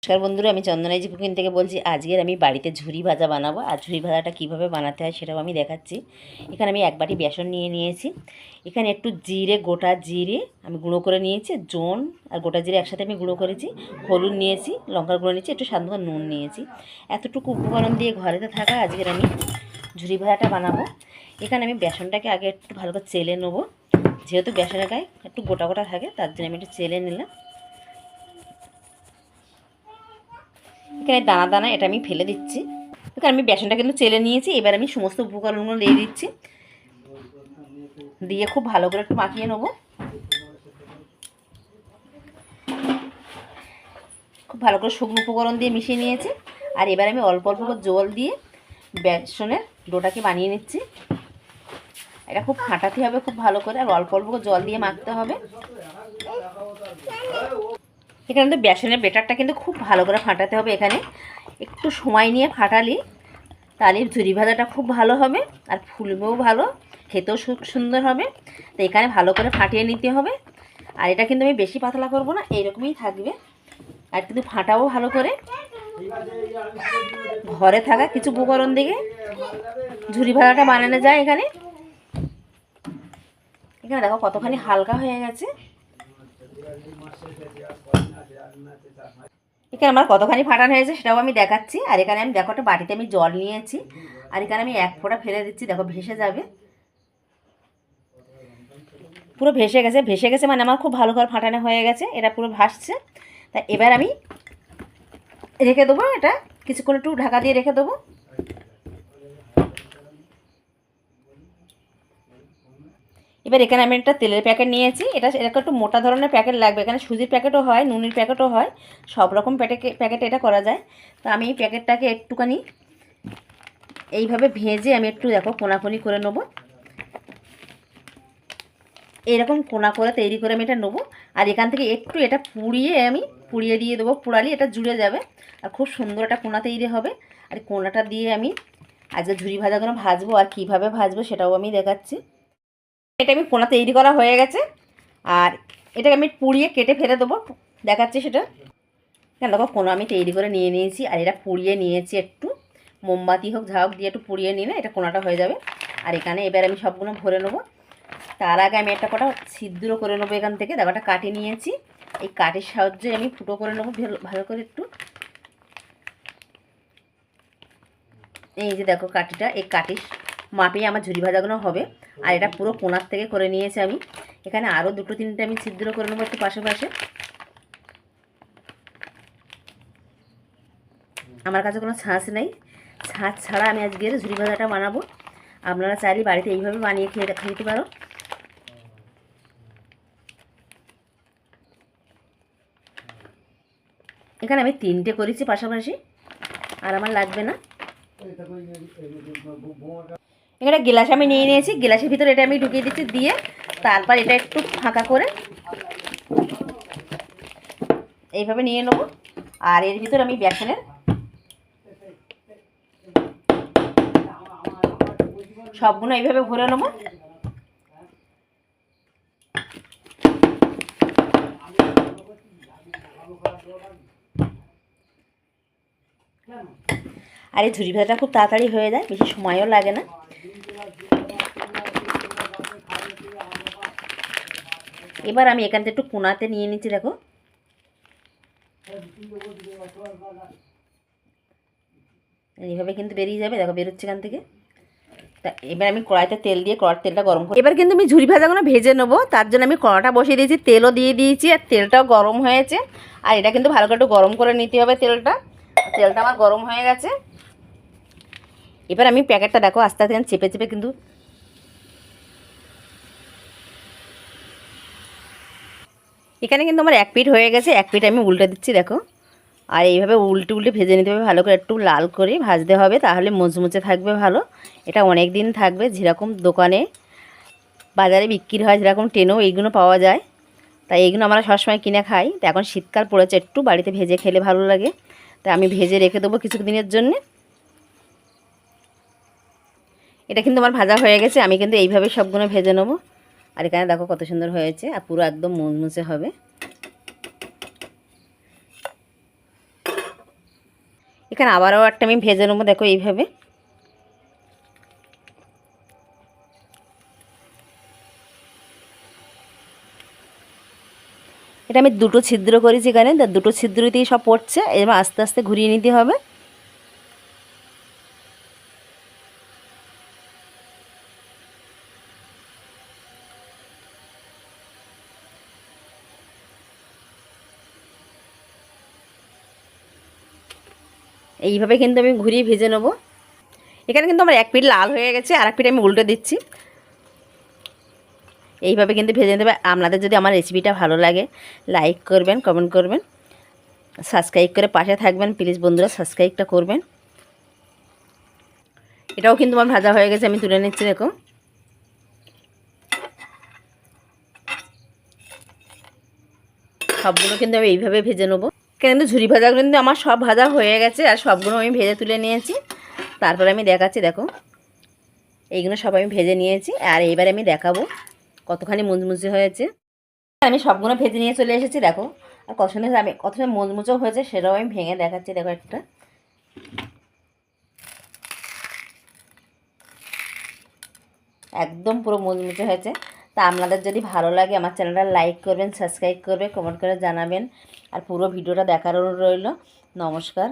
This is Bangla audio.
নমস্কার বন্ধুরা, আমি চন্দনাইজি কুকিং থেকে বলছি। আজকের আমি বাড়িতে ঝুরি ভাজা বানাবো, আর ঝুরি ভাজাটা কীভাবে বানাতে হয় সেটাও আমি দেখাচ্ছি। এখানে আমি 1 বাটি বেসন নিয়েছি। এখানে একটু জিরে, গোটা জিরে আমি গুঁড়ো করে নিয়েছি, জোন আর গোটা জিরে একসাথে আমি গুঁড়ো করেছি, হলুদ নিয়েছি, লঙ্কার গুঁড়ো নিয়েছি, একটু স্বাদ মতো নুন নিয়েছি। এতটুকু উপকরণ দিয়ে ঘরেতে থাকা আজকের আমি ঝুরি ভাজাটা বানাবো। এখানে আমি বেসনটাকে আগে একটু ভালো করে চেলে নেবো, যেহেতু বেসনের গায়ে একটু গোটা গোটা থাকে তার জন্য আমি একটু চেলে নিলাম। এখানে দানা দানা এটা আমি ফেলে দিচ্ছি। এখানে আমি বেসনটা কিন্তু চেলে নিয়েছি। এবার আমি সমস্ত উপকরণগুলো দিয়ে দিচ্ছি, দিয়ে খুব ভালো করে একটু মাখিয়ে নেবো। খুব ভালো করে শুকনো উপকরণ দিয়ে মিশিয়ে নিয়েছি। আর এবার আমি অল্প অল্প করে জল দিয়ে বেসনের ডোটাকে বানিয়ে নিচ্ছি। এটা খুব ফাটাতে হবে খুব ভালো করে, আর অল্প অল্প করে জল দিয়ে মাখতে হবে। এখানে তো বেসনের বেটারটা কিন্তু খুব ভালো করে ফাটাতে হবে। এখানে একটু সময় নিয়ে ফাটালি তাহলে ঝুরি ভাজাটা খুব ভালো হবে, আর ফুলবেও ভালো, খেতেও সুন্দর হবে। তো এখানে ভালো করে ফাটিয়ে নিতে হবে। আর এটা কিন্তু আমি বেশি পাতলা করব না, এইরকমই থাকবে। আর কিন্তু ফাটাবো ভালো করে। ঘরে থাকা কিছু উপকরণ দিকে ঝুরি ভাজাটা বানানো যায়। এখানে এখানে দেখো কতখানি হালকা হয়ে গেছে। এখানে আমার কতখানি ফাটানো হয়েছে সেটাও আমি দেখাচ্ছি। আর এখানে আমি দেখো একটা বাটিতে আমি জল নিয়েছি, আর এখানে আমি 1 ফোঁটা ফেলে দিচ্ছি। দেখো ভেসে যাবে, পুরো ভেসে গেছে। ভেসে গেছে মানে আমার খুব ভালো করে ফাটানো হয়ে গেছে, এটা পুরো ভাসছে। তা এবার আমি রেখে দেবো, এটা কিছুক্ষণ একটু ঢাকা দিয়ে রেখে দেবো। এবার এখানে আমি একটা তেলের প্যাকেট নিয়েছি। এটা এরকম একটু মোটা ধরনের প্যাকেট লাগবে। এখানে সুজির প্যাকেটও হয়, নুনের প্যাকেটও হয়, সব রকম প্যাকেট এটা করা যায়। তো আমি এই প্যাকেটটাকে একটুখানি এইভাবে ভেজে আমি একটু দেখো কোনাকুনি করে নেবো। এরকম কোনা করে তৈরি করে আমি এটা নেবো। আর এখান থেকে একটু এটা পুড়িয়ে দিয়ে দেবো। পুড়ালি এটা জুড়ে যাবে, আর খুব সুন্দর একটা কোনা তৈরি হবে। আর কোনাটা দিয়ে আমি আজকে ঝুরি ভাজাগুলো ভাজবো, আর কীভাবে ভাজবো সেটাও আমি দেখাচ্ছি। এটা আমি কোনা তৈরি করা হয়ে গেছে, আর এটাকে আমি পুড়িয়ে কেটে ফেলে দেবো, দেখাচ্ছি সেটা। কেন দেখো কোনা আমি তৈরি করে নিয়ে নিয়েছি, আর এটা পুড়িয়ে নিয়েছি। একটু মোমবাতি হোক ঝাউক দিয়ে একটু পুড়িয়ে নিলে এটা কোনাটা হয়ে যাবে। আর এখানে এবার আমি সবগুলো ভরে নেবো। তার আগে আমি একটা কটা ছিদ্র করে নেবো। এখান থেকে দেখো একটা কাঠি নিয়েছি, এই কাঠির সাহায্যে আমি ফুটো করে নেবো ভালো করে একটু। এই যে দেখো কাঠিটা, এই কাঠির মাপেই আমার ঝুরি ভাজাগুলো হবে। আর এটা পুরো কোনার থেকে করে নিয়েছি আমি। এখানে আরও 2-3টে আমি ছিদ্র করে নেবো একটু পাশে পাশে। আমার কাছে কোনো ছাঁচ নেই, ছাঁচ ছাড়া আমি আজকের ঝুরি ভাজাটা বানাবো। আপনারা চাইলে বাড়িতে এইভাবে বানিয়ে খেতে পারো। এখানে আমি 3টে করেছি পাশাপাশি, আর আমার লাগবে না। এখানে গ্লাস আমি নিয়ে নিয়েছি, গ্লাসের ভিতরে এটা আমি ঢুকিয়ে দিচ্ছি, দিয়ে তারপর এটা একটু ফাঁকা করে এইভাবে নিয়ে নেবো। আর এর ভিতরে আমি বেসনের সবগুলো এইভাবে ভরে নেবো। আর এই ঝুরি ভাজাটা খুব তাড়াতাড়ি হয়ে যায়, বেশি সময়ও লাগে না। এবার আমি এখান থেকে একটু কোনাতে নিয়ে নিচ্ছি। দেখো এইভাবে কিন্তু বেরিয়ে যাবে, দেখো বেরোচ্ছে এখান থেকে। তা এবার আমি কড়াইতে তেল দিয়ে কড়ার তেলটা গরম করি। এবার কিন্তু আমি ঝুরি ভাজাগুলো ভেজে নেবো, তার জন্য আমি কড়াটা বসিয়ে দিয়েছি, তেলও দিয়ে দিয়েছি, আর তেলটাও গরম হয়েছে। আর এটা কিন্তু ভালো করে একটু গরম করে নিতে হবে তেলটা আমার গরম হয়ে গেছে। এবার আমি প্যাকেটটা দেখো আস্তে আস্তে চেপে চেপে কিন্তু এখানে কিন্তু আমার 1 পিঠ হয়ে গেছে, 1 পিঠ আমি উল্টে দিচ্ছি দেখো। আর এইভাবে উল্টে উল্টে ভেজে নিতে হবে ভালো করে, একটু লাল করে ভাজতে হবে, তাহলে মুচমুচে থাকবে ভালো। এটা অনেক দিন থাকবে, যেরকম দোকানে বাজারে বিক্রি হয় যেরকম টেনেও এইগুলো পাওয়া যায়। তাই এইগুলো আমরা সবসময় কিনে খাই। তো এখন শীতকাল পড়েছে, একটু বাড়িতে ভেজে খেলে ভালো লাগে। তাই আমি ভেজে রেখে দেবো কিছু দিনের জন্যে। এটা কিন্তু আমার ভাজা হয়ে গেছে, আমি কিন্তু এইভাবে সবগুলো ভেজে নেবো। আর এখানে দেখো কত সুন্দর হয়েছে, আর পুরো একদম মুচমুচে হবে। এখানে আবারও একটা আমি ভেজে নেবো, দেখো এইভাবে। এটা আমি দুটো ছিদ্র করেছি এখানে, দুটো ছিদ্রতেই সব পড়ছে। এবার আস্তে আস্তে ঘুরিয়ে নিতে হবে। এইভাবে কিন্তু আমি ঘুরিয়ে ভেজে নেবো। এখানে কিন্তু আমার এক পিঠ লাল হয়ে গেছে, আর এক পিঠ আমি উল্টে দিচ্ছি। এইভাবে কিন্তু ভেজে দেবে। আপনাদের যদি আমার রেসিপিটা ভালো লাগে লাইক করবেন, কমেন্ট করবেন, সাবস্ক্রাইব করে পাশে থাকবেন প্লিজ বন্ধুরা, সাবস্ক্রাইবটা করবেন। এটাও কিন্তু আমার ভাজা হয়ে গেছে, আমি তুলে নিচ্ছি। দেখো সবগুলো কিন্তু আমি এইভাবে ভেজে নেবো। কিন্তু ঝুরি ভাজাগুলো কিন্তু আমার সব ভাজা হয়ে গেছে, আর সবগুলো আমি ভেজে তুলে নিয়েছি। তারপরে আমি দেখাচ্ছি, দেখো এইগুলো সব আমি ভেজে নিয়েছি। আর এইবারে আমি দেখাবো কতখানি মুচমুচে হয়েছে। আমি সবগুলো ভেজে নিয়ে চলে এসেছি, দেখো। আর কত সুন্দর আমি কত সুন্দর মুচমুচো হয়েছে সেটাও আমি ভেঙে দেখাচ্ছি। দেখো একটা একদম পুরো মুচমুচে হয়েছে। তা আপনাদের যদি ভালো লাগে আমার চ্যানেলটা লাইক করবেন, সাবস্ক্রাইব করবে, কমেন্ট করে জানাবেন। আর পুরো ভিডিওটা দেখারও রইল। নমস্কার।